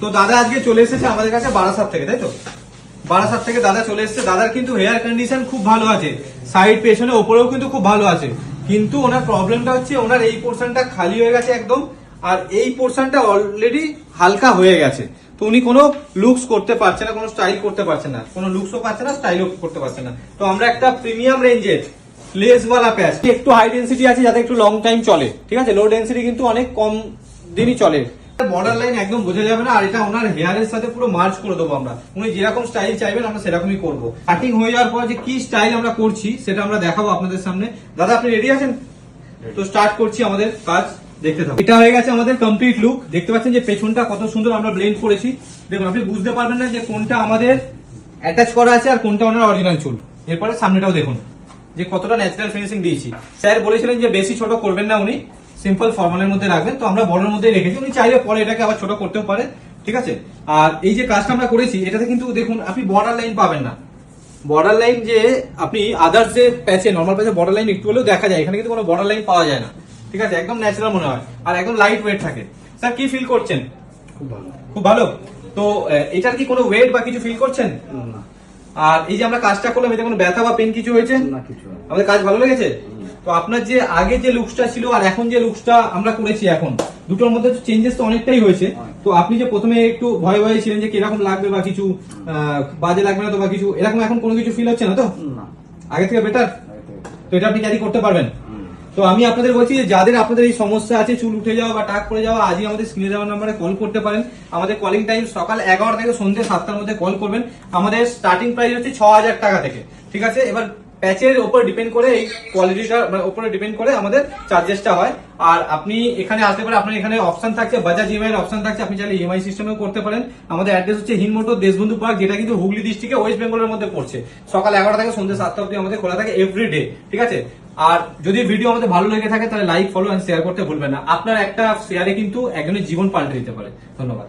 তো দাদা আজকে চলে এসেছে আমাদের কাছে বারাসাত থেকে, তাই তো? বারাসাত থেকে দাদা চলে এসেছে। দাদার কিন্তু হেয়ার কন্ডিশন খুব ভালো আছে, সাইড পেছনে ওপরেও কিন্তু খুব ভালো আছে, কিন্তু ওনার প্রবলেমটা হচ্ছে ওনার এই পোর্শনটা খালি হয়ে গেছে একদম, আর এই পোর্শনটা অলরেডি হালকা হয়ে গেছে। তো উনি কোনো লুকস করতে পারছে না, কোনো স্টাইল করতে পারছে না, কোনো লুকসও পাচ্ছে না, স্টাইলও করতে পারছে না। তো আমরা একটা প্রিমিয়াম রেঞ্জের লেসওয়ালা প্যাচ, একটু হাই ডেন্সিটি আছে যাতে একটু লং টাইম চলে, ঠিক আছে? লো ডেন্সিটি কিন্তু অনেক কম দিনই চলে। বর্ডার লাইন একদম বোঝা যাবে না, আর এটা ওনার হেয়ারের সাথে পুরো মার্চ করে দেবো আমরা। উনি যেরকম স্টাইল চাইবেন আমরা সেরকমই করবো। কাটিং হয়ে যাওয়ার পর যে কি স্টাইল আমরা করছি সেটা আমরা দেখাবো আপনাদের সামনে। দাদা আপনি রেডি আছেন? তো স্টার্ট করছি আমাদের কাজ, দেখতে থাকুন। এটা হয়ে গেছে আমাদের কমপ্লিট লুক। দেখতে পাচ্ছেন যে পেছনটা কত সুন্দর আমরা ব্লেন্ড করেছি। দেখুন, আপনি বুঝতে পারবেন না যে কোনটা আমাদের অ্যাটাচ করা আছে আর কোনটা ওনার অরিজিনাল চুল। এরপরে সামনেটাও দেখুন যে কতটা ন্যাচারাল ফিনিশিং দিয়েছি। স্যার বলেছিলেন যে বেশি ছোট করবেন না, উনি সিম্পল ফর্মালের মধ্যে রাখবেন, তো আমরা বড়ের মধ্যে রেখেছি। উনি চাইলে পরে এটাকে আবার ছোট করতেও পারে, ঠিক আছে? আর এই যে কাজটা আমরা করেছি এটাতে কিন্তু দেখুন আপনি বর্ডার লাইন পাবেন না। বর্ডার লাইন যে আপনি আদার্স যে প্যাচে নর্মাল প্যাচে বর্ডার লাইন একটু হলেও দেখা যায়, এখানে কিন্তু কোনো বর্ডার লাইন পাওয়া যায় না, ঠিক আছে? একদম ন্যাচারাল মনে হয় আর একদম লাইট ওয়েট থাকে। স্যার কি ফিল করছেন? খুব ভালো। খুব ভালো। তো এটার কি কোনো ওয়েট বা কিছু ফিল করছেন? না আর এই যে আমরা কাজটা করলাম এতে কোনো ব্যথা বা পেন কিছু হয়েছে? না, কিছু না। আমাদের কাজ ভালো লেগেছে। তো আপনার যে আগে যে লুকসটা ছিল আর এখন যে লুকসটা আমরা করেছি, এখন দুটোর মধ্যে চেঞ্জেস তো অনেকটাই হয়েছে। তো আপনি যে প্রথমে একটু ভয় ভয়ে ছিলেন যে কিরকম লাগবে বা কিছু বাজে লাগবে না তো বা কিছু, এরকম এখন কোনো কিছু ফিল হচ্ছে না তো? না, আগে থেকে বেটার। তো এটা আপনি ক্যারি করতে পারবেন। হুম। তো আমি আপনাদের বলছি যে যাদের আপনাদের এই সমস্যা আছে, চুল উঠে যাওয়া বা টাক পড়ে যাওয়া, আজই আমাদের স্ক্রিনে দেওয়ার নাম্বারে কল করতে পারেন। আমাদের কলিং টাইম সকাল 11 থেকে সন্ধ্যে 7টার মধ্যে কল করবেন। আমাদের স্টার্টিং প্রাইস হচ্ছে 6000 টাকা থেকে, ঠিক আছে? এবার প্যাচের উপর ডিপেন্ড করে, এই কোয়ালিটিটার উপরে ডিপেন্ড করে আমাদের চার্জেসটা হয়। আর আপনি এখানে আসতে পারেন, আপনার এখানে অপশন থাকছে বাজাজ ইএমআই এর অপশন থাকছে, আপনি চাইলে ইএমআই সিস্টেমেও করতে পারেন। আমাদের অ্যাড্রেস হচ্ছে হিন্দমোটর দেশবন্ধু পার্ক, যেটা কিন্তু হুগলি ডিস্ট্রিক্টে ওয়েস্ট বেঙ্গলের মধ্যে পড়ছে। সকাল 11 থেকে সন্ধ্যে 7টা অবধি আমাদের খোলা থাকে এভরিডে, ঠিক আছে? আর যদি ভিডিও আমাদের ভালো লেগে থাকে তাহলে লাইক, ফলো এন্ড শেয়ার করতে ভুলবেন না। আপনার একটা শেয়ারে কিন্তু একজনের জীবন পাল্টে দিতে পারে। ধন্যবাদ।